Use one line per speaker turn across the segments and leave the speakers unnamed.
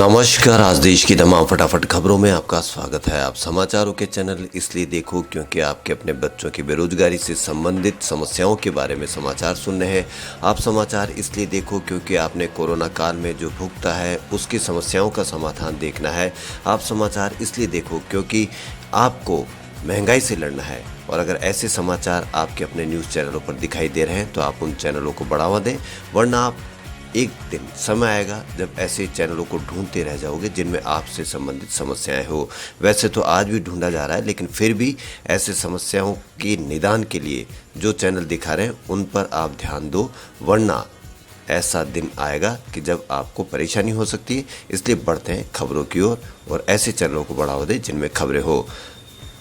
नमस्कार। आज देश की तमाम फटाफट खबरों में आपका स्वागत है। आप समाचारों के चैनल इसलिए देखो क्योंकि आपके अपने बच्चों की बेरोजगारी से संबंधित समस्याओं के बारे में समाचार सुन रहे हैं। आप समाचार इसलिए देखो क्योंकि आपने कोरोना काल में जो भुगता है उसकी समस्याओं का समाधान देखना है। आप समाचार इसलिए देखो क्योंकि आपको महंगाई से लड़ना है। और अगर ऐसे समाचार आपके अपने न्यूज़ चैनलों पर दिखाई दे रहे हैं तो आप उन चैनलों को बढ़ावा दें, वरना आप एक दिन समय आएगा जब ऐसे चैनलों को ढूंढते रह जाओगे जिनमें आपसे संबंधित समस्याएं हो। वैसे तो आज भी ढूंढा जा रहा है, लेकिन फिर भी ऐसे समस्याओं के निदान के लिए जो चैनल दिखा रहे हैं उन पर आप ध्यान दो, वरना ऐसा दिन आएगा कि जब आपको परेशानी हो सकती है। इसलिए बढ़ते हैं खबरों की ओर और ऐसे चैनलों को बढ़ावा दें जिनमें खबरें हो।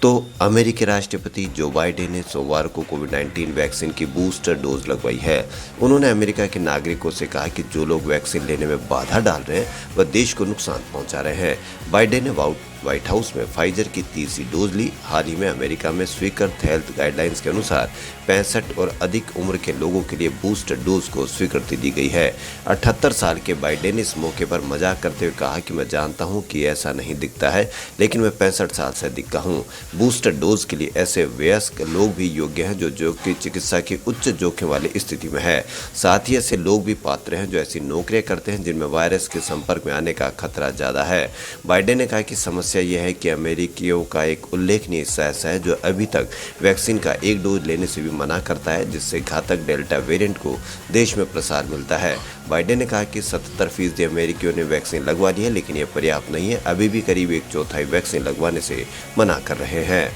तो अमेरिकी राष्ट्रपति जो बाइडेन ने सोमवार को कोविड-19 वैक्सीन की बूस्टर डोज लगवाई है। उन्होंने अमेरिका के नागरिकों से कहा कि जो लोग वैक्सीन लेने में बाधा डाल रहे हैं वह देश को नुकसान पहुंचा रहे हैं। बाइडेन ने व्हाइट हाउस में फाइजर की तीसरी डोज ली। हाल ही में अमेरिका में स्वीकृत हेल्थ गाइडलाइंस के अनुसार 65 और अधिक उम्र के लोगों के लिए बूस्टर डोज को स्वीकृति दी गई है। 78 साल के बाइडेन ने इस मौके पर मजाक करते हुए कहा कि मैं जानता हूं कि ऐसा नहीं दिखता है, लेकिन मैं 65 साल से अधिक का हूं। बूस्टर डोज के लिए ऐसे वयस्क लोग भी योग्य हैं जो कि चिकित्सा की उच्च जोखिम वाली स्थिति में है। साथ ही ऐसे लोग भी पात्र हैं जो ऐसी नौकरियां करते हैं जिनमें वायरस के संपर्क में आने का खतरा ज़्यादा है। बाइडेन ने कहा कि समस्या यह है कि अमेरिकियों का एक उल्लेखनीय हिस्सा ऐसा है जो अभी तक वैक्सीन का एक डोज लेने से भी मना करता है, जिससे घातक डेल्टा वेरिएंट को देश में प्रसार मिलता है। बाइडेन ने कहा कि 77% अमेरिकियों ने वैक्सीन लगवा ली है, लेकिन यह पर्याप्त नहीं है। अभी भी करीब 1/4 वैक्सीन लगवाने से मना कर रहे हैं।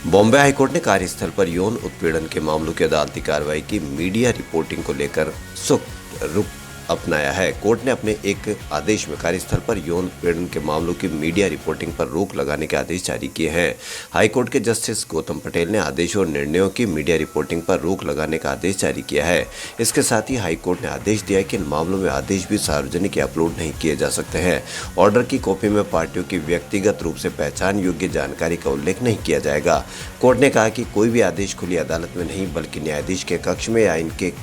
बॉम्बे हाईकोर्ट ने कार्यस्थल पर यौन उत्पीड़न के मामलों की अदालती कार्रवाई की मीडिया रिपोर्टिंग को लेकर सख्त रुख अपनाया है। कोर्ट ने अपने एक आदेश में कार्यस्थल पर यौन उत्पीड़न के मामलों की मीडिया रिपोर्टिंग पर रोक लगाने के आदेश जारी किए हैं। हाईकोर्ट के जस्टिस गौतम पटेल ने आदेशों और निर्णयों की मीडिया रिपोर्टिंग पर रोक लगाने का आदेश जारी किया है। इसके साथ ही हाईकोर्ट ने आदेश दिया कि इन मामलों में आदेश भी सार्वजनिक या अपलोड नहीं किए जा सकते हैं। ऑर्डर की कॉपी में पार्टियों की व्यक्तिगत रूप से पहचान योग्य जानकारी का उल्लेख नहीं किया जाएगा। कोर्ट ने कहा कि कोई भी आदेश खुली अदालत में नहीं, बल्कि न्यायाधीश के कक्ष में या इनके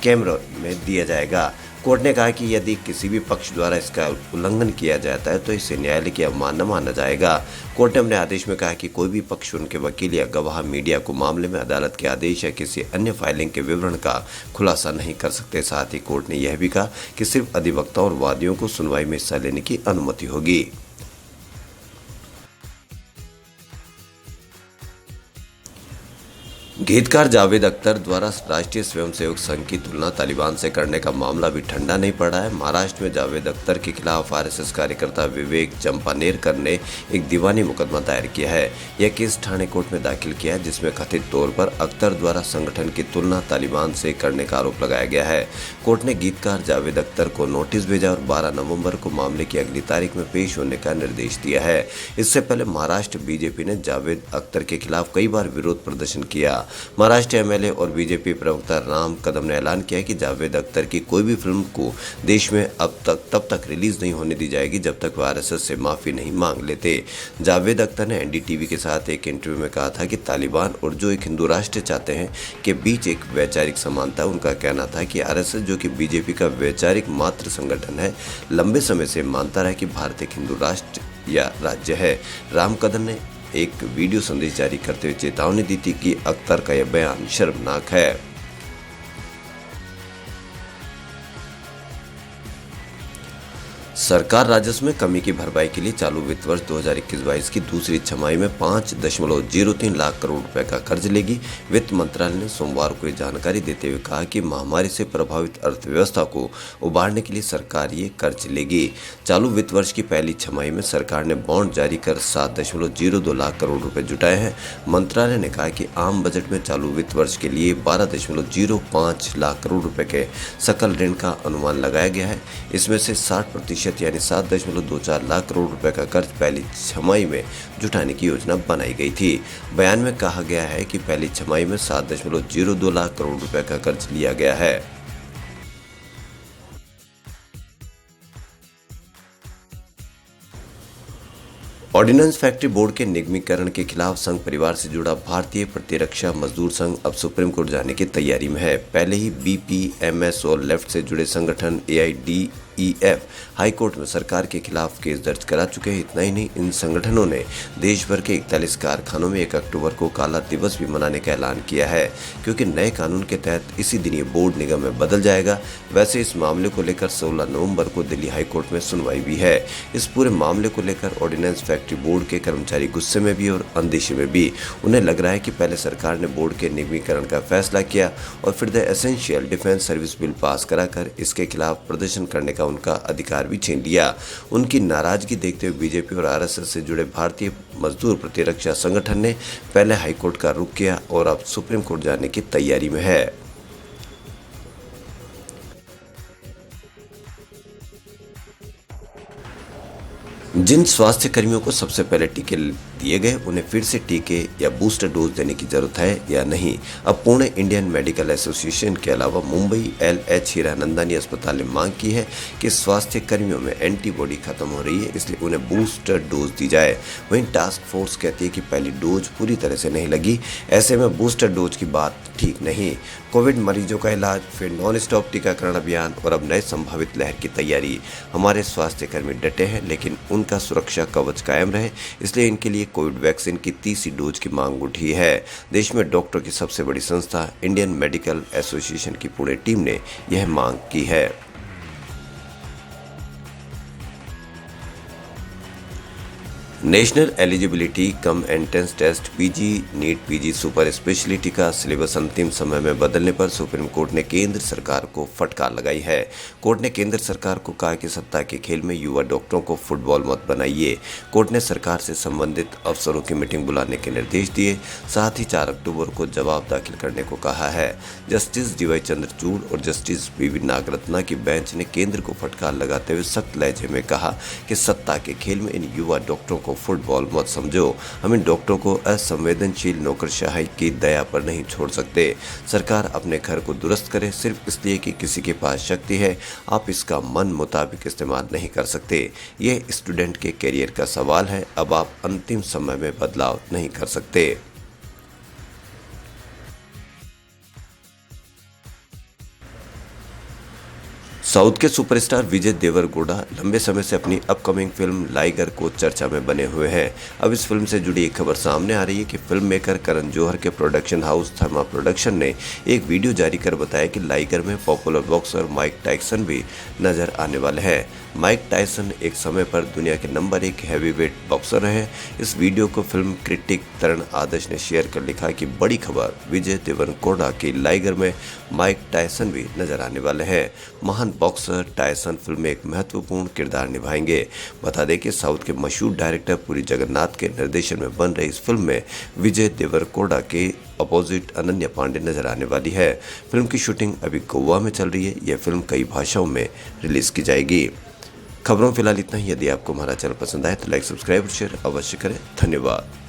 कैमरों में दिया जाएगा। कोर्ट ने कहा कि यदि किसी भी पक्ष द्वारा इसका उल्लंघन किया जाता है तो इसे न्यायालय की अवमानना माना जाएगा। कोर्ट ने अपने आदेश में कहा कि कोई भी पक्ष, उनके वकील या गवाह मीडिया को मामले में अदालत के आदेश या किसी अन्य फाइलिंग के विवरण का खुलासा नहीं कर सकते। साथ ही कोर्ट ने यह भी कहा कि सिर्फ अधिवक्ता और वादियों को सुनवाई में हिस्सा लेने की अनुमति होगी। गीतकार जावेद अख्तर द्वारा राष्ट्रीय स्वयंसेवक संघ की तुलना तालिबान से करने का मामला भी ठंडा नहीं पड़ा है। महाराष्ट्र में जावेद अख्तर के खिलाफ आरएसएस कार्यकर्ता विवेक चंपानेरकर ने एक दीवानी मुकदमा दायर किया है। यह केस ठाणे कोर्ट में दाखिल किया है, जिसमें कथित तौर पर अख्तर द्वारा संगठन की तुलना तालिबान से करने का आरोप लगाया गया है। कोर्ट ने गीतकार जावेद अख्तर को नोटिस भेजा और 12 नवंबर को मामले की अगली तारीख में पेश होने का निर्देश दिया है। इससे पहले महाराष्ट्र बीजेपी ने जावेद अख्तर के खिलाफ कई बार विरोध प्रदर्शन किया। महाराष्ट्र एमएलए और बीजेपी प्रवक्ता राम कदम ने ऐलान किया कि जावेद अख्तर की कोई भी फिल्म को देश में तब तक रिलीज नहीं होने दी जाएगी जब तक वह आरएसएस से माफी नहीं मांग लेते। जावेद अख्तर ने एनडीटीवी के साथ एक इंटरव्यू में कहा था कि तालिबान और जो एक हिंदू राष्ट्र चाहते हैं के बीच एक वैचारिक समानता। उनका कहना था कि आरएसएस, जो कि बीजेपी का वैचारिक मात्र संगठन है, लंबे समय से मानता रहा कि भारत एक हिंदू राष्ट्र या राज्य है। राम कदम ने एक वीडियो संदेश जारी करते हुए चेतावनी दी थी कि अख्तर का यह बयान शर्मनाक है। सरकार राजस्व में कमी की भरपाई के लिए चालू वित्त वर्ष 2021-22 की दूसरी छमाही में 5.03 लाख करोड़ रुपए का कर्ज लेगी। वित्त मंत्रालय ने सोमवार को ये जानकारी देते हुए कहा कि महामारी से प्रभावित अर्थव्यवस्था को उबारने के लिए सरकार ये कर्ज लेगी। चालू वित्त वर्ष की पहली छमाही में सरकार ने बॉन्ड जारी कर 7.02 लाख करोड़ रुपए जुटाए हैं। मंत्रालय ने कहा कि आम बजट में चालू वित्त वर्ष के लिए 12.05 लाख करोड़ रुपए के सकल ऋण का अनुमान लगाया गया है। इसमें से 60% यानी 7.24 लाख करोड़ रुपए का कर्ज पहली छमाही में जुटाने की योजना बनाई गई थी। बयान में कहा गया है कि पहली छमाही में 7.02 लाख करोड़ रुपए का कर्ज लिया गया है। ऑर्डिनेंस फैक्ट्री बोर्ड के निगमीकरण के खिलाफ संघ परिवार से जुड़ा भारतीय प्रतिरक्षा मजदूर संघ अब सुप्रीम कोर्ट जाने की तैयारी में है। पहले ही बीपीएमएस और लेफ्ट से जुड़े संगठन एआईडीईएफ हाई कोर्ट में सरकार के खिलाफ केस दर्ज करा चुके हैं। इतना ही नहीं, इन संगठनों ने देश भर के 41 कारखानों में 1 अक्टूबर को काला दिवस भी मनाने का ऐलान किया है, क्योंकि नए कानून के तहत इसी दिन ये बोर्ड निगम में बदल जाएगा। वैसे इस मामले को लेकर 16 नवंबर को दिल्ली हाई कोर्ट में सुनवाई भी है। इस पूरे मामले को लेकर ऑर्डिनेंस फैक्ट्री बोर्ड के कर्मचारी गुस्से में भी और अंदेशे में भी। उन्हें लग रहा है कि पहले सरकार ने बोर्ड के निगमीकरण का फैसला किया और फिर the essential defence service bill pass कराकर इसके खिलाफ प्रदर्शन करने का उनका अधिकार भी छीन लिया। उनकी नाराजगी देखते हुए बीजेपी और आरएसएस से जुड़े भारतीय मजदूर प्रतिरक्षा संगठन ने पहले हाईकोर्ट का रुख किया और अब सुप्रीम कोर्ट जाने की तैयारी में है। जिन स्वास्थ्य कर्मियों को सबसे पहले टीके दिए गए, उन्हें फिर से टीके या बूस्टर डोज देने की जरूरत है या नहीं। अब पुणे इंडियन मेडिकल एसोसिएशन के अलावा मुंबई LH हीरानंदानी अस्पताल ने मांग की है कि स्वास्थ्य कर्मियों में एंटीबॉडी खत्म हो रही है, इसलिए उन्हें बूस्टर डोज दी जाए। वहीं टास्क फोर्स कहती है कि पहली डोज पूरी तरह से नहीं लगी, ऐसे में बूस्टर डोज की बात ठीक नहीं। कोविड मरीजों का इलाज, फिर नॉन स्टॉप टीकाकरण अभियान और अब नए संभावित लहर की तैयारी। हमारे स्वास्थ्य कर्मी डटे हैं, लेकिन उनका सुरक्षा कवच कायम रहे, इसलिए इनके लिए कोविड वैक्सीन की तीसरी डोज की मांग उठी है। देश में डॉक्टरों की सबसे बड़ी संस्था इंडियन मेडिकल एसोसिएशन की पुणे टीम ने यह मांग की है। National eligibility cum entrance test PG NEET PG super speciality का सिलेबस अंतिम समय में बदलने पर सुप्रीम कोर्ट ने केंद्र सरकार को फटकार लगाई है। कोर्ट ने केंद्र सरकार को कहा कि सत्ता के खेल में युवा डॉक्टरों को फुटबॉल मत बनाइए। कोर्ट ने सरकार से संबंधित अफसरों की मीटिंग बुलाने के निर्देश दिए, साथ ही 4 अक्टूबर को जवाब दाखिल करने को कहा है। जस्टिस डीवाई चंद्रचूड़ और जस्टिस PV नागरत्ना की बेंच ने केंद्र को फटकार लगाते हुए सख्त लहजे में कहा कि सत्ता के खेल में इन युवा डॉक्टरों को फुटबॉल मत समझो। हम इन डॉक्टरों को असंवेदनशील नौकरशाही की दया पर नहीं छोड़ सकते। सरकार अपने घर को दुरुस्त करे सिर्फ इसलिए कि किसी के पास शक्ति है, आप इसका मन मुताबिक इस्तेमाल नहीं कर सकते। यह स्टूडेंट के करियर का सवाल है, अब आप अंतिम समय में बदलाव नहीं कर सकते। साउथ के सुपरस्टार विजय देवरकोंडा लंबे समय से अपनी अपकमिंग फिल्म लाइगर को चर्चा में बने हुए हैं। अब इस फिल्म से जुड़ी एक खबर सामने आ रही है कि फिल्म मेकर करण जौहर के प्रोडक्शन हाउस थर्मा प्रोडक्शन ने एक वीडियो जारी कर बताया कि लाइगर में पॉपुलर बॉक्सर माइक टायसन भी नजर आने वाले हैं। माइक टायसन एक समय पर दुनिया के नंबर 1 हैवीवेट बॉक्सर रहे। इस वीडियो को फिल्म क्रिटिक तरण आदर्श ने शेयर कर लिखा कि बड़ी खबर, विजय देवरकोंडा की लाइगर में माइक टायसन भी नजर आने वाले हैं। महान बॉक्सर टायसन फिल्म में एक महत्वपूर्ण किरदार निभाएंगे। बता दें कि साउथ के मशहूर डायरेक्टर पुरी जगन्नाथ के निर्देशन में बन रही इस फिल्म में विजय देवरकोंडा के अपोजिट अनन्या पांडे नजर आने वाली है। फिल्म की शूटिंग अभी गोवा में चल रही है। यह फिल्म कई भाषाओं में रिलीज की जाएगी। खबरों फिलहाल इतना ही। यदि आपको हमारा चैनल पसंद आए तो लाइक, सब्सक्राइब और शेयर अवश्य करें। धन्यवाद।